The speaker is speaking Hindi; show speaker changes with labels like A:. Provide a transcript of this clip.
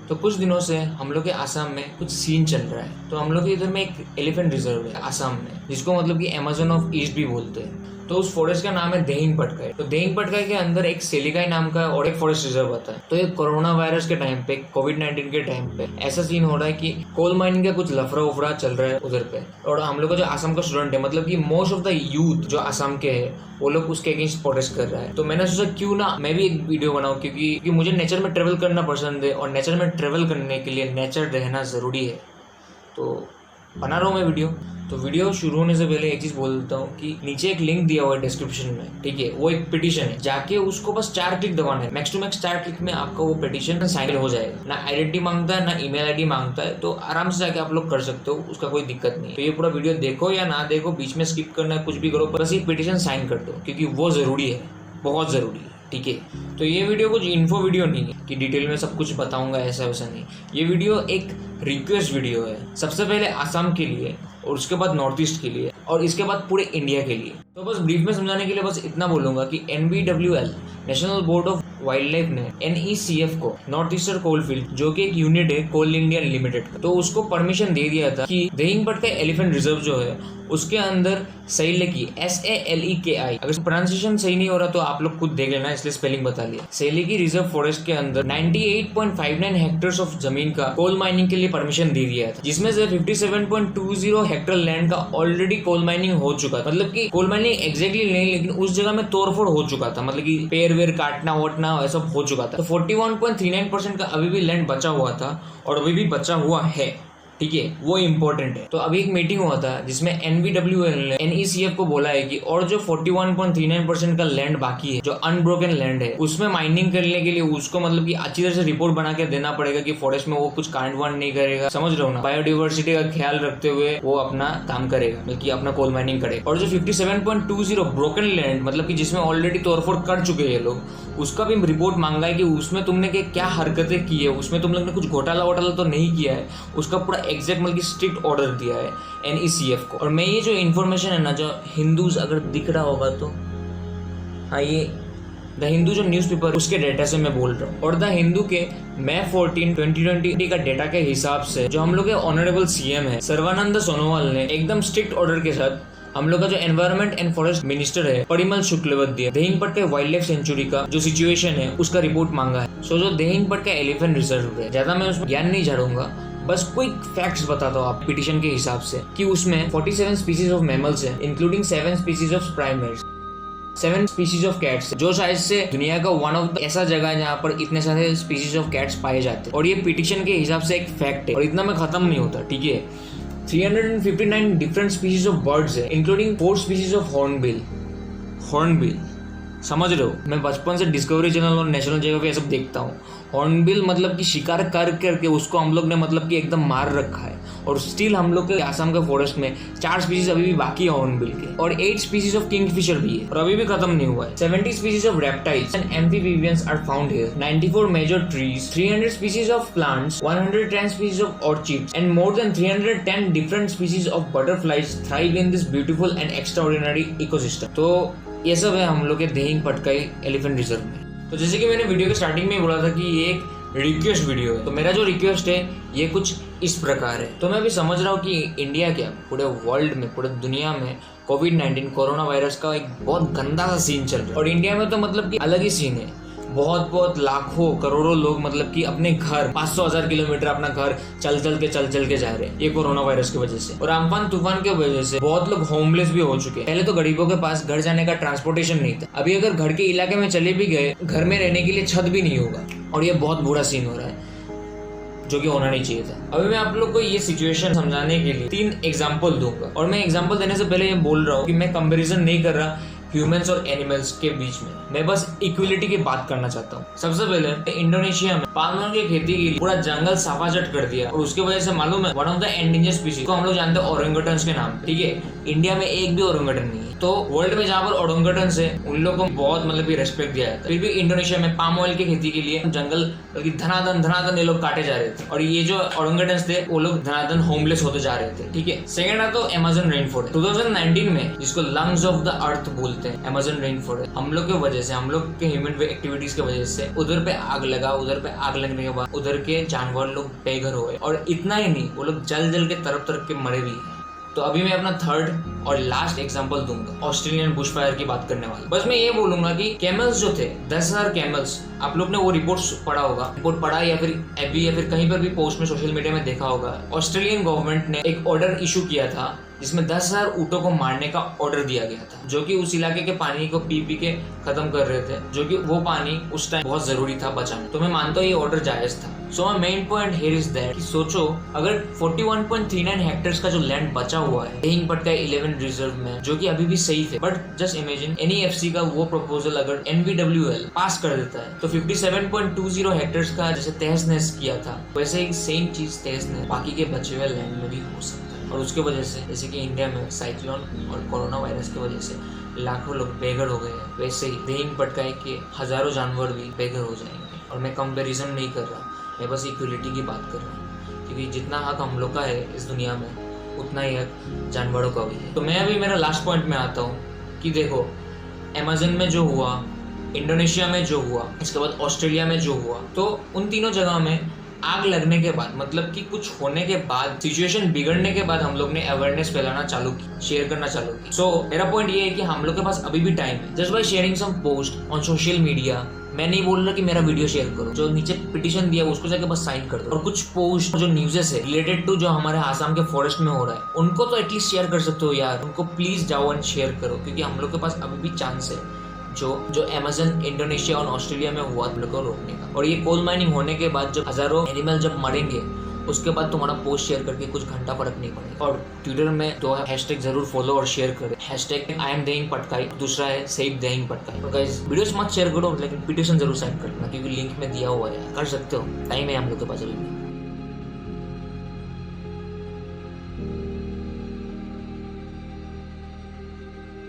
A: तो कुछ दिनों से हम लोग के आसाम में कुछ सीन चल रहा है। तो हम लोग के इधर में एक एलिफेंट रिजर्व है आसाम में, जिसको मतलब कि अमेज़न ऑफ ईस्ट भी बोलते हैं। तो उस फॉरेस्ट का नाम है देहिंग पटकाई। तो देहिंग पटकाई के अंदर एक सेलिकाई नाम का और एक फॉरेस्ट रिजर्व आता है। तो ये कोरोना वायरस के टाइम पे, कोविड-19 के टाइम पे ऐसा सीन हो रहा है कि कोल माइनिंग का कुछ लफड़ा उफड़ा चल रहा है उधर पे। और हम लोग का जो आसाम का स्टूडेंट है, मतलब कि मोस्ट ऑफ द यूथ जो आसाम के है, वो लोग उसके अगेंस्ट प्रोटेस्ट कर रहा है। तो मैंने सोचा क्यों ना मैं भी एक वीडियो बनाऊं, क्योंकि मुझे नेचर में ट्रेवल करना पसंद है और नेचर में ट्रेवल करने के लिए नेचर रहना ज़रूरी है। तो बना रहा हूँ मैं वीडियो। तो वीडियो शुरू होने से पहले एक चीज़ बोलता हूँ कि नीचे एक लिंक दिया हुआ है डिस्क्रिप्शन में, ठीक है। वो एक पिटीशन है, जाके उसको बस 4 क्लिक दबाना है। मैक्स टू मैक्स 4 क्लिक में आपका वो पिटीशन साइन हो जाएगा। ना आइडेंटिटी मांगता है, ना ईमेल आईडी मांगता है। तो आराम से जाके आप लोग कर सकते हो, उसका कोई दिक्कत नहीं है। तो ये पूरा वीडियो देखो या ना देखो, बीच में स्किप करना है, कुछ भी करो, बस ये पिटीशन साइन कर दो, क्योंकि वो ज़रूरी है, बहुत ज़रूरी है, ठीक है। तो ये वीडियो कुछ इन्फो वीडियो नहीं है कि डिटेल में सब कुछ बताऊंगा, ऐसा वैसा नहीं। ये वीडियो एक रिक्वेस्ट वीडियो है, सबसे पहले आसाम के लिए और उसके बाद नॉर्थ ईस्ट के लिए और इसके बाद पूरे इंडिया के लिए। तो बस ब्रीफ में समझाने के लिए बस इतना बोलूंगा कि NBWL national board of wild life ने NECF को, नॉर्थ ईस्टर्न कोलफील्ड, जो कि एक यूनिट है कोल इंडिया लिमिटेड का, तो उसको परमिशन दे दिया था कि देहिंग पटकाई एलिफेंट रिजर्व जो है उसके अंदर सैलेकी SALEKI, अगर प्रोनाउंसिएशन सही नहीं हो रहा तो आप लोग खुद देख लेना, इसलिए स्पेलिंग बता लिया। सैलेकी रिजर्व फॉरेस्ट के अंदर 98.59 हेक्टेयर्स ऑफ जमीन का कोल माइनिंग के लिए परमिशन दे दिया था, जिसमें से 57.20 हेक्टेयर लैंड का ऑलरेडी कोल माइनिंग हो चुका था। मतलब कि कोल माइनिंग एग्जैक्टली नहीं, लेकिन उस जगह में तोड़फोड़ हो चुका था, मतलब कि पेड़ वेर काटना वटना ऐसा हो चुका था। तो 41.39% का अभी भी लैंड बचा हुआ था और अभी भी बचा हुआ है, ठीक है, वो इम्पोर्टेंट है। तो अभी एक मीटिंग हुआ था जिसमें NBWL ने NECF को बोला है कि और जो 41.39% का लैंड बाकी है, जो अनब्रोकन लैंड है, उसमें माइनिंग करने के लिए उसको मतलब कि अच्छी तरह से रिपोर्ट बना के देना पड़ेगा कि फॉरेस्ट में वो कुछ कांड वांड नहीं करेगा, समझ रहे हो ना। बायोडाइवर्सिटी का ख्याल रखते हुए वो अपना काम करेगा, बल्कि अपना कोल माइनिंग करेगा। और जो 57.20 ब्रोकन लैंड, मतलब कि जिसमें ऑलरेडी तोड़फोड़ कर चुके हैं लोग, उसका भी रिपोर्ट मांगा है कि उसमें तुमने क्या हरकतें की है, उसमें तुम लोग ने कुछ घोटाला वोटाला तो नहीं किया है, उसका पूरा एग्जैक्ट मतलब स्ट्रिक्ट ऑर्डर दिया है NECF को। और मैं ये जो इन्फॉर्मेशन है ना, जो हिंदूज अगर दिख रहा होगा तो हाँ, ये द हिंदू जो न्यूज़पेपर, उसके डेटा से मैं बोल रहा हूँ। और द हिंदू के मई 14, 2020 का डेटा के हिसाब से जो हम लोग के ऑनरेबल CM है सर्बानंद सोनोवाल ने एकदम स्ट्रिक्ट ऑर्डर के साथ हम लोग का जो एनवायरमेंट एंड फॉरेस्ट मिनिस्टर है Parimal Shuklabaidya, Dehing Patkai wildlife sanctuary का जो सिचुएशन है उसका रिपोर्ट मांगा है। सो जो देहिंग पटकाई एलिफेंट रिजर्व है, ज्यादा मैं उसमें ज्ञान नहीं झाड़ूंगा, बस क्विक फैक्ट्स बताता हूँ आप पिटीशन के हिसाब से कि उसमें 47 स्पीसीज ऑफ मैमल्स है, including 7 species of primates, 7 species of cats, जो शायद से दुनिया का वन ऑफ द ऐसा जगह है जहाँ पर इतने सारे स्पीसीज ऑफ कैट्स पाए जाते हैं। और ये पिटीशन के हिसाब से एक फैक्ट है और इतना में खत्म नहीं होता, ठीक है। 359 डिफरेंट स्पीसीज ऑफ बर्ड्स है, इंक्लूडिंग 4 स्पीसीज ऑफ हॉर्नबिल, समझ रहे हो। मैं बचपन से डिस्कवरी चैनल और नेशनल जियोग्राफी ये सब देखता हूँ। हॉर्नबिल मतलब कि शिकार कर करके उसको हम लोग ने मतलब कि एकदम मार रखा है, और स्टिल हम लोग के आसाम के फॉरेस्ट में 4 स्पीसीज अभी भी बाकी है हॉर्नबिल के, और 8 स्पीसीज ऑफ किंगफिशर भी है और अभी भी खत्म नहीं हुआ है। 70 species of reptiles and amphibians are found here, 94 major trees, 300 species of plants, 110 species of orchids and more than 310 different species of butterflies thrive in this beautiful and extraordinary ecosystem. तो ये सब है हम लोग के देहिंग पटकाई एलिफेंट रिजर्व में। तो जैसे कि मैंने वीडियो के स्टार्टिंग में बोला था कि ये एक रिक्वेस्ट वीडियो है, तो मेरा जो रिक्वेस्ट है ये कुछ इस प्रकार है। तो मैं भी समझ रहा हूँ कि इंडिया क्या पूरे वर्ल्ड में, पूरे दुनिया में कोविड-19 कोरोना वायरस का एक बहुत गंदा सा सीन चल रहा है, और इंडिया में तो मतलब कि अलग ही सीन है। बहुत लाखों करोड़ों लोग मतलब कि अपने घर 500,000 किलोमीटर अपना घर चल चल के जा रहे हैं ये कोरोना वायरस की वजह से। और अम्फान तूफान की वजह से बहुत लोग होमलेस भी हो चुके हैं। पहले तो गरीबों के पास घर जाने का ट्रांसपोर्टेशन नहीं था, अभी अगर घर के इलाके में चले भी गए, घर में रहने के लिए छत भी नहीं होगा, और ये बहुत बुरा सीन हो रहा है जो कि होना नहीं चाहिए था। अभी मैं आप लोग को ये सिचुएशन समझाने के लिए 3 एग्जांपल दूंगा, और मैं एग्जांपल देने से पहले ये बोल रहा हूँ कि मैं कंपैरिजन नहीं कर रहा ह्यूमंस और एनिमल्स के बीच में, मैं बस इक्वलिटी की बात करना चाहता हूँ। सबसे पहले इंडोनेशिया में पाम ऑयल की खेती के लिए पूरा जंगल सफाचट कर दिया, और उसके वजह से मालूम है one of the endanger species को हम लोग जानते हैं ओरंगुटन्स के नाम, ठीक है। इंडिया में एक भी ओरंगुटन नहीं है, तो वर्ल्ड में जहाँ पर ओरंगुटन्स है उन लोगों को बहुत मतलब कि रेस्पेक्ट दिया जाता है। फिर भी इंडोनेशिया में पाम ऑयल की खेती के लिए जंगल बल्कि धनाधन ये लोग काटे जा रहे थे, और ये जो ओरंगुटन्स थे वो लोग धनाधन होमलेस होते जा रहे थे, ठीक है। सेकंड है तो अमेज़न रेन फॉरेस्ट 2019 में, जिसको लंग्स ऑफ द अर्थ बोलते बोलते हैं अमेज़न रेन फॉरेस्ट, हम लोग की वजह से, हम लोग के ह्यूमन एक्टिविटीज की वजह से उधर पे आग लगा। उधर पे आग लगने के बाद उधर के जानवर लोग बेघर हो गए, और इतना ही नहीं, वो लोग जल जल के तरफ तरफ के मरे भी हैं। तो अभी मैं अपना थर्ड और लास्ट एग्जांपल दूंगा, ऑस्ट्रेलियन बुशफायर की बात करने वाला। बस मैं ये बोलूंगा कि कैमल्स जो थे, 10,000 कैमल्स, आप लोग ने वो रिपोर्ट पढ़ा होगा, रिपोर्ट पढ़ा या फिर एबी या फिर कहीं पर भी पोस्ट में सोशल मीडिया में देखा होगा। ऑस्ट्रेलियन गवर्नमेंट ने एक ऑर्डर इशू किया था जिसमें 10,000 ऊँटों को मारने का ऑर्डर दिया गया था, जो कि उस इलाके के पानी को पी पी के खत्म कर रहे थे, जो कि वो पानी उस टाइम बहुत जरूरी था बचाने। तो मैं मानता हूँ ये ऑर्डर जायज था। So my main point here is that कि सोचो, अगर 41.39 हेक्टेयर्स का जो लैंड बचा हुआ है देहिंग पटका 11 रिजर्व में, जो कि अभी भी सही है, बट जस्ट इमेजिन NEFC का वो प्रपोजल अगर NBWL पास कर देता है तो 57.20 हेक्टेयर्स का जैसे तहस नहस किया था, वैसे ही सेम चीज तहस नहस बाकी के बचे हुए लैंड में भी हो सकता है। और उसके वजह से जैसे कि इंडिया में साइक्लोन और कोरोना वायरस की वजह से लाखों लोग बेघर हो गए हैं, वैसे ही देहिंग पटकाए के हजारों जानवर भी बेघर हो जाएंगे। और मैं कंपैरिजन नहीं कर रहा, मैं बस इक्वलिटी की बात कर रहा हूँ, क्योंकि जितना हक हम लोग का है इस दुनिया में, उतना ही हक जानवरों का भी है। तो मैं अभी मेरा लास्ट पॉइंट में आता हूँ कि देखो, अमेज़न में जो हुआ, इंडोनेशिया में जो हुआ, इसके बाद ऑस्ट्रेलिया में जो हुआ, तो उन तीनों जगह में आग लगने के बाद, मतलब कि कुछ होने के बाद, सिचुएशन बिगड़ने के बाद हम लोग ने अवेयरनेस फैलाना चालू की, शेयर करना चालू की। सो मेरा पॉइंट ये है कि हम लोग के पास अभी भी टाइम है। Just by sharing some post on social media, मैं नहीं बोल रहा कि मेरा वीडियो शेयर करो, जो नीचे पिटीशन दिया उसको जाके बस साइन कर दो। और कुछ पोस्ट जो न्यूज़ेस है रिलेटेड टू जो हमारे आसाम के फॉरेस्ट में हो रहा है, उनको तो एटलीस्ट शेयर कर सकते हो यार, उनको प्लीज जाओ एंड शेयर करो, क्योंकि हम लोग के पास अभी भी चांस है जो अमेज़न, इंडोनेशिया और ऑस्ट्रेलिया में हुआ हम लोग को रोकने का। और ये कोल माइनिंग होने के बाद जब हजारों एनिमल जब मरेंगे, उसके बाद तुम्हारा पोस्ट शेयर करके कुछ घंटा फर्क नहीं पड़ेगा। और ट्विटर में तो हैशटैग जरूर फॉलो और शेयर करें, hashtag I am Dehing Patkai, दूसरा है सेव देहिंग पटकाई। तो गाइस वीडियोस मत शेयर करो, लेकिन पिटीशन जरूर साइन करना, क्योंकि लिंक में दिया हुआ है, कर सकते हो, टाइम है हम लोग के पास अभी।